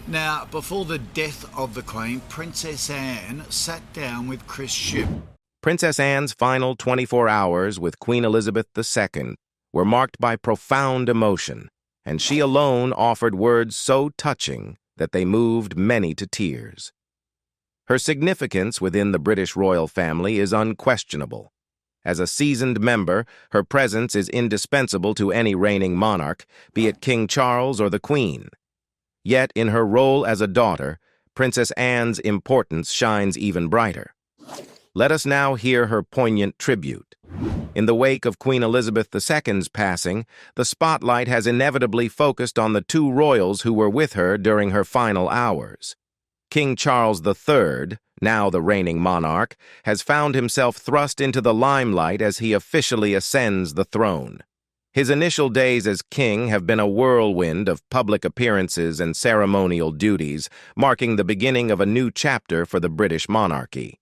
Now, before the death of the Queen, Princess Anne sat down with Chris Ship. Princess Anne's final 24 hours with Queen Elizabeth II were marked by profound emotion, and she alone offered words so touching that they moved many to tears. Her significance within the British royal family is unquestionable. As a seasoned member, her presence is indispensable to any reigning monarch, be it King Charles or the Queen. Yet, in her role as a daughter, Princess Anne's importance shines even brighter. Let us now hear her poignant tribute. In the wake of Queen Elizabeth II's passing, the spotlight has inevitably focused on the two royals who were with her during her final hours. King Charles III, now the reigning monarch, has found himself thrust into the limelight as he officially ascends the throne. His initial days as king have been a whirlwind of public appearances and ceremonial duties, marking the beginning of a new chapter for the British monarchy.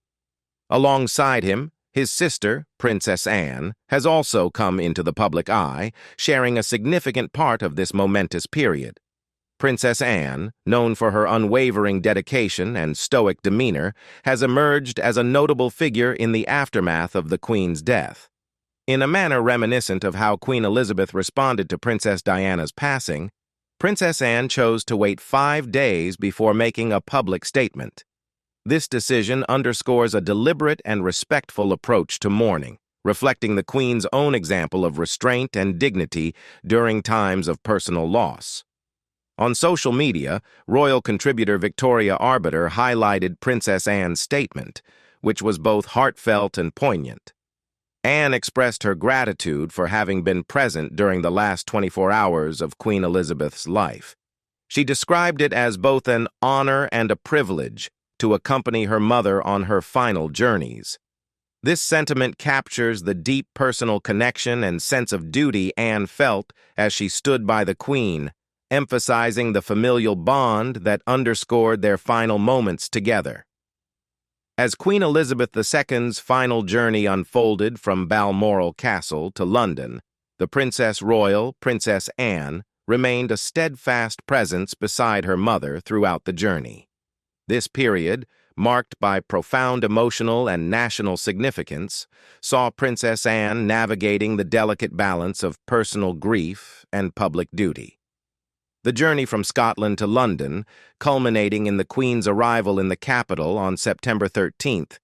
Alongside him, his sister, Princess Anne, has also come into the public eye, sharing a significant part of this momentous period. Princess Anne, known for her unwavering dedication and stoic demeanor, has emerged as a notable figure in the aftermath of the Queen's death. In a manner reminiscent of how Queen Elizabeth responded to Princess Diana's passing, Princess Anne chose to wait 5 days before making a public statement. This decision underscores a deliberate and respectful approach to mourning, reflecting the Queen's own example of restraint and dignity during times of personal loss. On social media, royal contributor Victoria Arbiter highlighted Princess Anne's statement, which was both heartfelt and poignant. Anne expressed her gratitude for having been present during the last 24 hours of Queen Elizabeth's life. She described it as both an honor and a privilege to accompany her mother on her final journeys. This sentiment captures the deep personal connection and sense of duty Anne felt as she stood by the Queen, emphasizing the familial bond that underscored their final moments together. As Queen Elizabeth II's final journey unfolded from Balmoral Castle to London, the Princess Royal, Princess Anne, remained a steadfast presence beside her mother throughout the journey. This period, marked by profound emotional and national significance, saw Princess Anne navigating the delicate balance of personal grief and public duty. The journey from Scotland to London, culminating in the Queen's arrival in the capital on September 13th,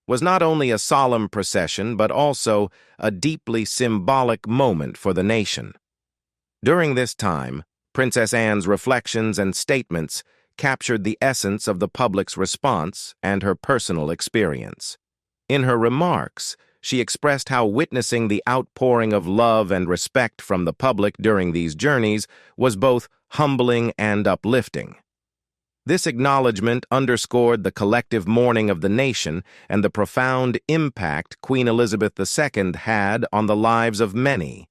was not only a solemn procession but also a deeply symbolic moment for the nation. During this time, Princess Anne's reflections and statements captured the essence of the public's response and her personal experience. In her remarks, she expressed how witnessing the outpouring of love and respect from the public during these journeys was both humbling and uplifting. This acknowledgement underscored the collective mourning of the nation and the profound impact Queen Elizabeth II had on the lives of many.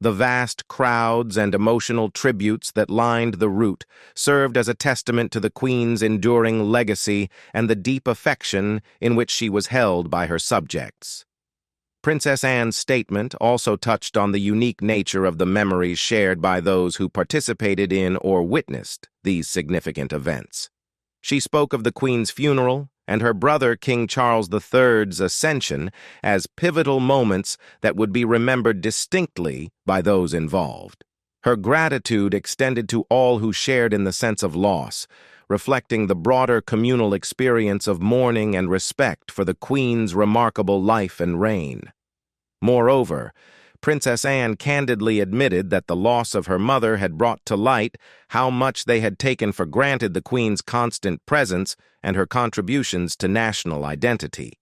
The vast crowds and emotional tributes that lined the route served as a testament to the Queen's enduring legacy and the deep affection in which she was held by her subjects. Princess Anne's statement also touched on the unique nature of the memories shared by those who participated in or witnessed these significant events. She spoke of the Queen's funeral and her brother King Charles III's ascension as pivotal moments that would be remembered distinctly by those involved. Her gratitude extended to all who shared in the sense of loss, reflecting the broader communal experience of mourning and respect for the Queen's remarkable life and reign. Moreover, Princess Anne candidly admitted that the loss of her mother had brought to light how much they had taken for granted the Queen's constant presence and her contributions to national identity.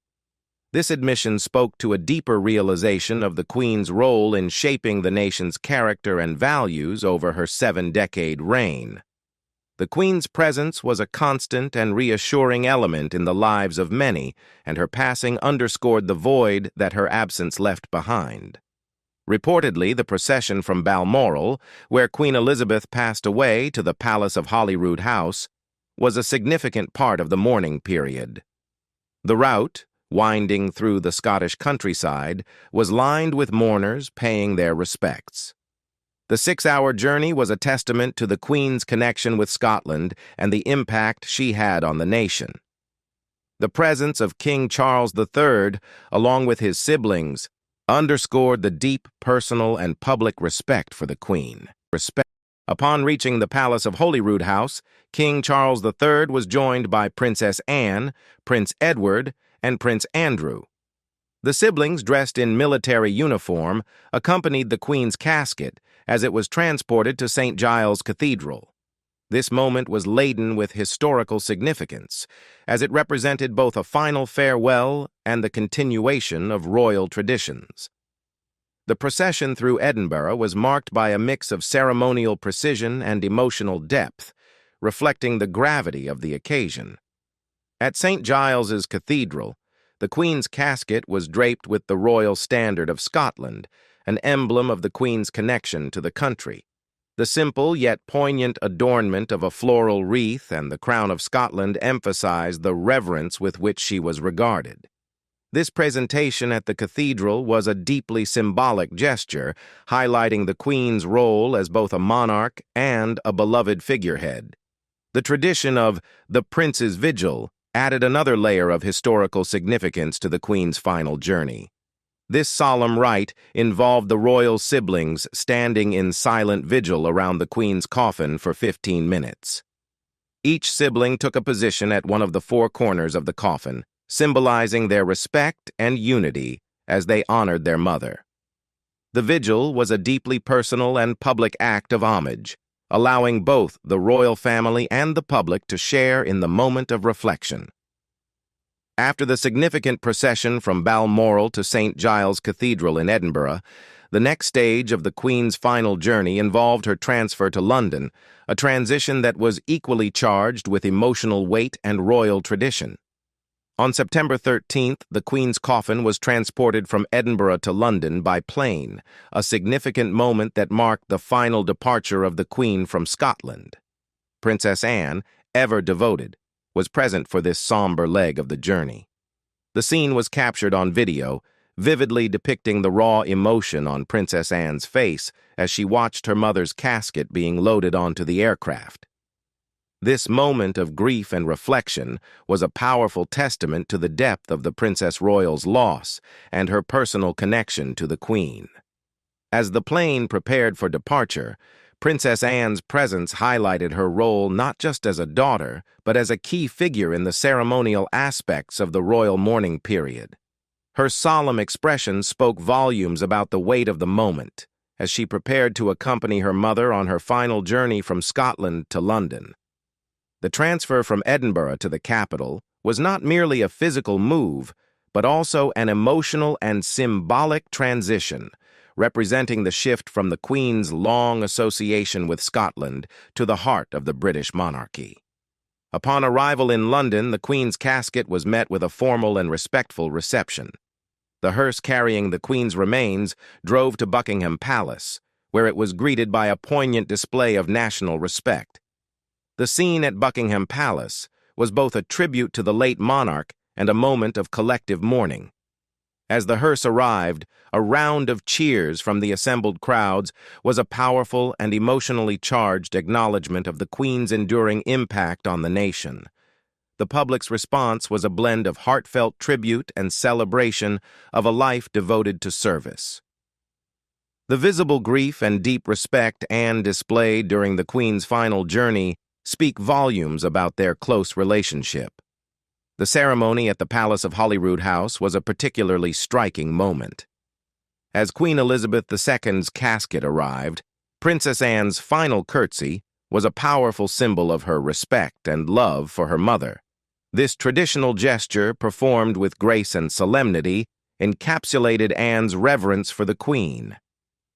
This admission spoke to a deeper realization of the Queen's role in shaping the nation's character and values over her 7-decade reign. The Queen's presence was a constant and reassuring element in the lives of many, and her passing underscored the void that her absence left behind. Reportedly, the procession from Balmoral, where Queen Elizabeth passed away, to the Palace of Holyrood House, was a significant part of the mourning period. The route, winding through the Scottish countryside, was lined with mourners paying their respects. The 6-hour journey was a testament to the Queen's connection with Scotland and the impact she had on the nation. The presence of King Charles III, along with his siblings, underscored the deep personal and public respect for the Queen. Upon reaching the palace of Holyrood House, King Charles III was joined by Princess Anne, Prince Edward, and Prince Andrew. The siblings, dressed in military uniform, accompanied the Queen's casket as it was transported to St. Giles Cathedral. This moment was laden with historical significance, as it represented both a final farewell and the continuation of royal traditions. The procession through Edinburgh was marked by a mix of ceremonial precision and emotional depth, reflecting the gravity of the occasion. At St. Giles's Cathedral, the Queen's casket was draped with the royal standard of Scotland, an emblem of the Queen's connection to the country. The simple yet poignant adornment of a floral wreath and the crown of Scotland emphasized the reverence with which she was regarded. This presentation at the cathedral was a deeply symbolic gesture, highlighting the Queen's role as both a monarch and a beloved figurehead. The tradition of the Prince's Vigil added another layer of historical significance to the Queen's final journey. This solemn rite involved the royal siblings standing in silent vigil around the Queen's coffin for 15 minutes. Each sibling took a position at one of the four corners of the coffin, symbolizing their respect and unity as they honored their mother. The vigil was a deeply personal and public act of homage, allowing both the royal family and the public to share in the moment of reflection. After the significant procession from Balmoral to St. Giles Cathedral in Edinburgh, the next stage of the Queen's final journey involved her transfer to London, a transition that was equally charged with emotional weight and royal tradition. On September 13th, the Queen's coffin was transported from Edinburgh to London by plane, a significant moment that marked the final departure of the Queen from Scotland. Princess Anne, ever devoted, was present for this somber leg of the journey. The scene was captured on video, vividly depicting the raw emotion on Princess Anne's face as she watched her mother's casket being loaded onto the aircraft. This moment of grief and reflection was a powerful testament to the depth of the Princess Royal's loss and her personal connection to the Queen. As the plane prepared for departure, Princess Anne's presence highlighted her role not just as a daughter, but as a key figure in the ceremonial aspects of the royal mourning period. Her solemn expression spoke volumes about the weight of the moment, as she prepared to accompany her mother on her final journey from Scotland to London. The transfer from Edinburgh to the capital was not merely a physical move, but also an emotional and symbolic transition, representing the shift from the Queen's long association with Scotland to the heart of the British monarchy. Upon arrival in London, the Queen's casket was met with a formal and respectful reception. The hearse carrying the Queen's remains drove to Buckingham Palace, where it was greeted by a poignant display of national respect. The scene at Buckingham Palace was both a tribute to the late monarch and a moment of collective mourning. As the hearse arrived, a round of cheers from the assembled crowds was a powerful and emotionally charged acknowledgement of the Queen's enduring impact on the nation. The public's response was a blend of heartfelt tribute and celebration of a life devoted to service. The visible grief and deep respect Anne displayed during the Queen's final journey speak volumes about their close relationship. The ceremony at the Palace of Holyrood House was a particularly striking moment. As Queen Elizabeth II's casket arrived, Princess Anne's final curtsy was a powerful symbol of her respect and love for her mother. This traditional gesture, performed with grace and solemnity, encapsulated Anne's reverence for the Queen.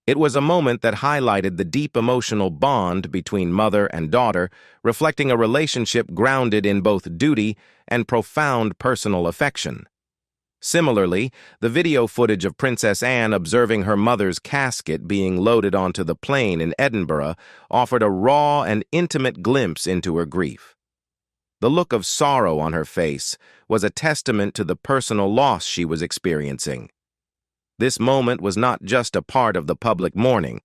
It was a moment that highlighted the deep emotional bond between mother and daughter, reflecting a relationship grounded in both duty and profound personal affection. Similarly, the video footage of Princess Anne observing her mother's casket being loaded onto the plane in Edinburgh offered a raw and intimate glimpse into her grief. The look of sorrow on her face was a testament to the personal loss she was experiencing. This moment was not just a part of the public mourning,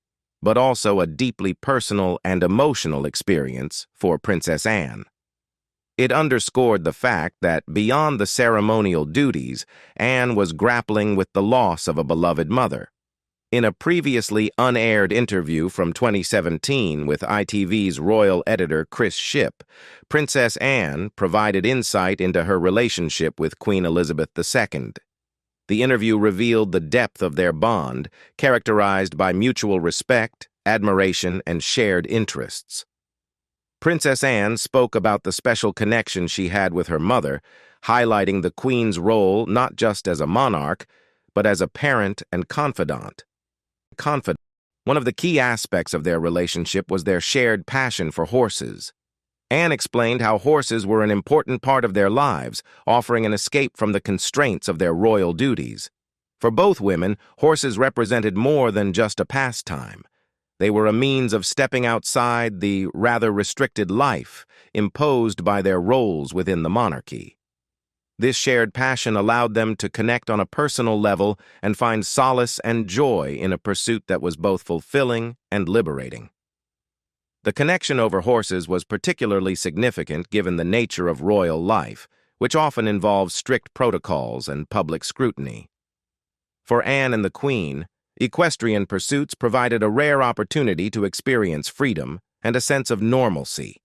but also a deeply personal and emotional experience for Princess Anne. It underscored the fact that beyond the ceremonial duties, Anne was grappling with the loss of a beloved mother. In a previously unaired interview from 2017 with ITV's royal editor Chris Shipp, Princess Anne provided insight into her relationship with Queen Elizabeth II. The interview revealed the depth of their bond, characterized by mutual respect, admiration, and shared interests. Princess Anne spoke about the special connection she had with her mother, highlighting the Queen's role not just as a monarch, but as a parent and confidant. One of the key aspects of their relationship was their shared passion for horses. Anne explained how horses were an important part of their lives, offering an escape from the constraints of their royal duties. For both women, horses represented more than just a pastime. They were a means of stepping outside the rather restricted life imposed by their roles within the monarchy. This shared passion allowed them to connect on a personal level and find solace and joy in a pursuit that was both fulfilling and liberating. The connection over horses was particularly significant given the nature of royal life, which often involves strict protocols and public scrutiny. For Anne and the Queen, equestrian pursuits provided a rare opportunity to experience freedom and a sense of normalcy.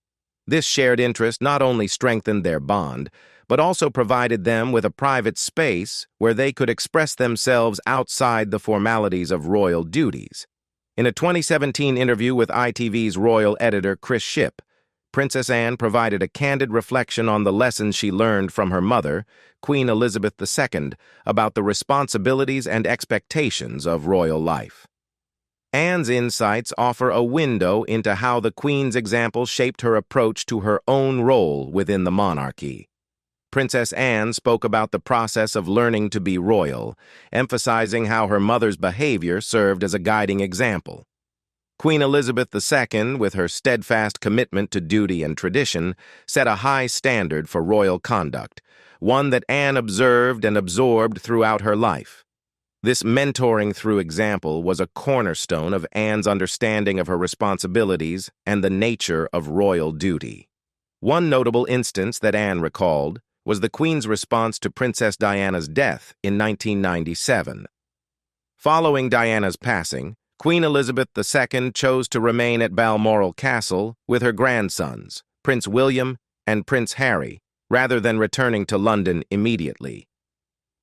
This shared interest not only strengthened their bond, but also provided them with a private space where they could express themselves outside the formalities of royal duties. In a 2017 interview with ITV's royal editor Chris Shipp, Princess Anne provided a candid reflection on the lessons she learned from her mother, Queen Elizabeth II, about the responsibilities and expectations of royal life. Anne's insights offer a window into how the Queen's example shaped her approach to her own role within the monarchy. Princess Anne spoke about the process of learning to be royal, emphasizing how her mother's behavior served as a guiding example. Queen Elizabeth II, with her steadfast commitment to duty and tradition, set a high standard for royal conduct, one that Anne observed and absorbed throughout her life. This mentoring through example was a cornerstone of Anne's understanding of her responsibilities and the nature of royal duty. One notable instance that Anne recalled was the Queen's response to Princess Diana's death in 1997. Following Diana's passing, Queen Elizabeth II chose to remain at Balmoral Castle with her grandsons, Prince William and Prince Harry, rather than returning to London immediately.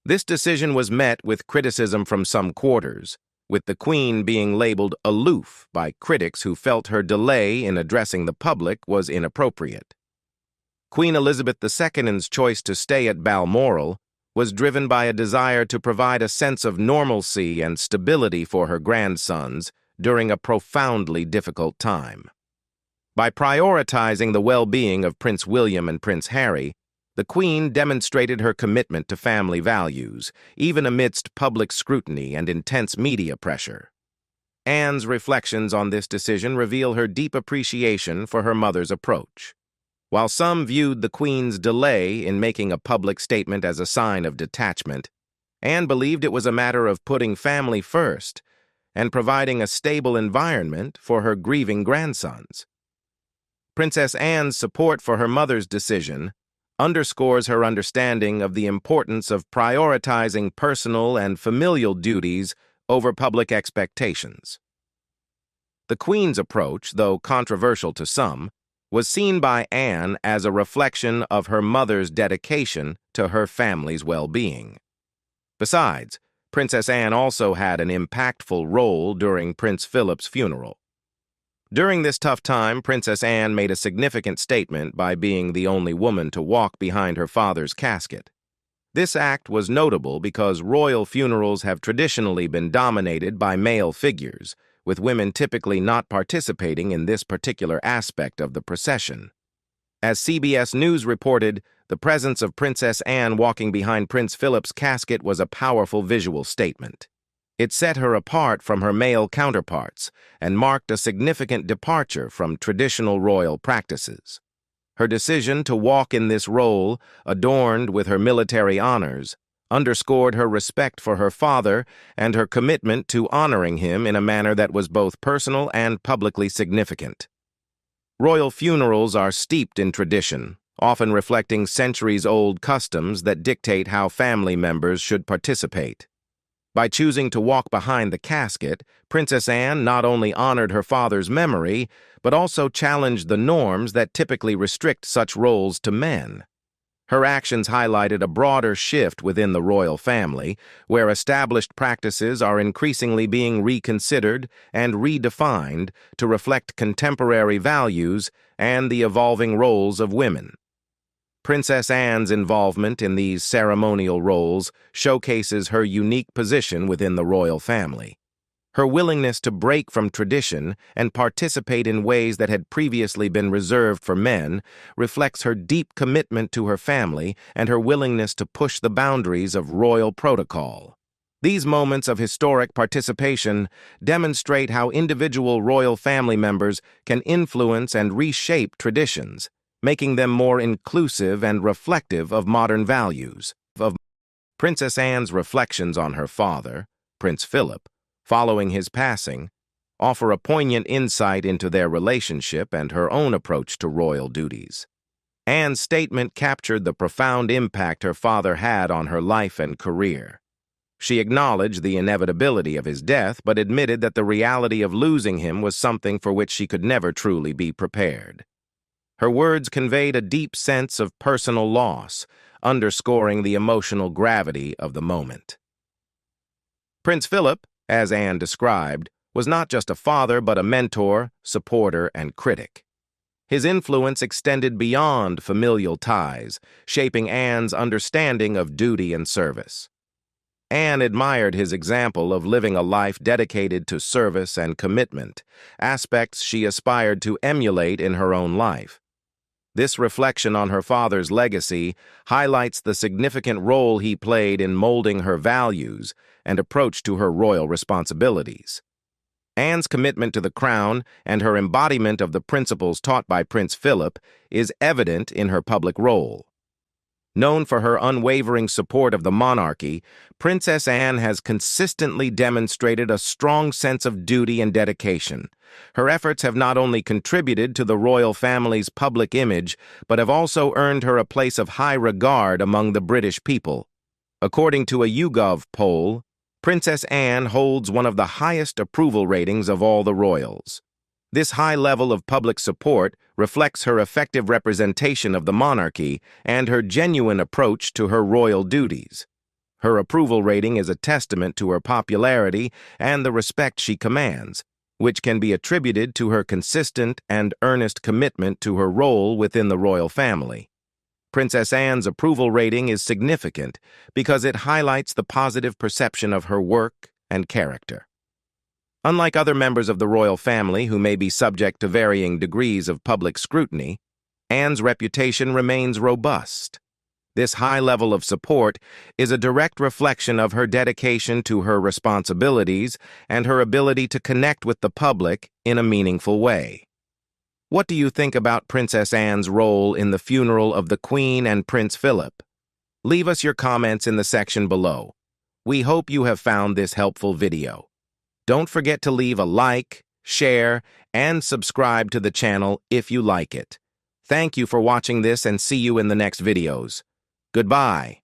This decision was met with criticism from some quarters, with the Queen being labeled aloof by critics who felt her delay in addressing the public was inappropriate. Queen Elizabeth II's choice to stay at Balmoral was driven by a desire to provide a sense of normalcy and stability for her grandsons during a profoundly difficult time. By prioritizing the well-being of Prince William and Prince Harry, the Queen demonstrated her commitment to family values, even amidst public scrutiny and intense media pressure. Anne's reflections on this decision reveal her deep appreciation for her mother's approach. While some viewed the Queen's delay in making a public statement as a sign of detachment, Anne believed it was a matter of putting family first and providing a stable environment for her grieving grandsons. Princess Anne's support for her mother's decision underscores her understanding of the importance of prioritizing personal and familial duties over public expectations. The Queen's approach, though controversial to some, was seen by Anne as a reflection of her mother's dedication to her family's well-being. Besides, Princess Anne also had an impactful role during Prince Philip's funeral. During this tough time, Princess Anne made a significant statement by being the only woman to walk behind her father's casket. This act was notable because royal funerals have traditionally been dominated by male figures, with women typically not participating in this particular aspect of the procession. As CBS News reported, the presence of Princess Anne walking behind Prince Philip's casket was a powerful visual statement. It set her apart from her male counterparts and marked a significant departure from traditional royal practices. Her decision to walk in this role, adorned with her military honors, underscored her respect for her father and her commitment to honoring him in a manner that was both personal and publicly significant. Royal funerals are steeped in tradition, often reflecting centuries-old customs that dictate how family members should participate. By choosing to walk behind the casket, Princess Anne not only honored her father's memory, but also challenged the norms that typically restrict such roles to men. Her actions highlighted a broader shift within the royal family, where established practices are increasingly being reconsidered and redefined to reflect contemporary values and the evolving roles of women. Princess Anne's involvement in these ceremonial roles showcases her unique position within the royal family. Her willingness to break from tradition and participate in ways that had previously been reserved for men reflects her deep commitment to her family and her willingness to push the boundaries of royal protocol. These moments of historic participation demonstrate how individual royal family members can influence and reshape traditions, making them more inclusive and reflective of modern values. Princess Anne's reflections on her father, Prince Philip, following his passing, offer a poignant insight into their relationship and her own approach to royal duties. Anne's statement captured the profound impact her father had on her life and career. She acknowledged the inevitability of his death, but admitted that the reality of losing him was something for which she could never truly be prepared. Her words conveyed a deep sense of personal loss, underscoring the emotional gravity of the moment. Prince Philip, as Anne described, was not just a father but a mentor, supporter, and critic. His influence extended beyond familial ties, shaping Anne's understanding of duty and service. Anne admired his example of living a life dedicated to service and commitment, aspects she aspired to emulate in her own life. This reflection on her father's legacy highlights the significant role he played in molding her values and approach to her royal responsibilities. Anne's commitment to the crown and her embodiment of the principles taught by Prince Philip is evident in her public role. Known for her unwavering support of the monarchy, Princess Anne has consistently demonstrated a strong sense of duty and dedication. Her efforts have not only contributed to the royal family's public image, but have also earned her a place of high regard among the British people. According to a YouGov poll, Princess Anne holds one of the highest approval ratings of all the royals. This high level of public support reflects her effective representation of the monarchy and her genuine approach to her royal duties. Her approval rating is a testament to her popularity and the respect she commands, which can be attributed to her consistent and earnest commitment to her role within the royal family. Princess Anne's approval rating is significant because it highlights the positive perception of her work and character. Unlike other members of the royal family who may be subject to varying degrees of public scrutiny, Anne's reputation remains robust. This high level of support is a direct reflection of her dedication to her responsibilities and her ability to connect with the public in a meaningful way. What do you think about Princess Anne's role in the funeral of the Queen and Prince Philip? Leave us your comments in the section below. We hope you have found this helpful video. Don't forget to leave a like, share, and subscribe to the channel if you like it. Thank you for watching this and see you in the next videos. Goodbye.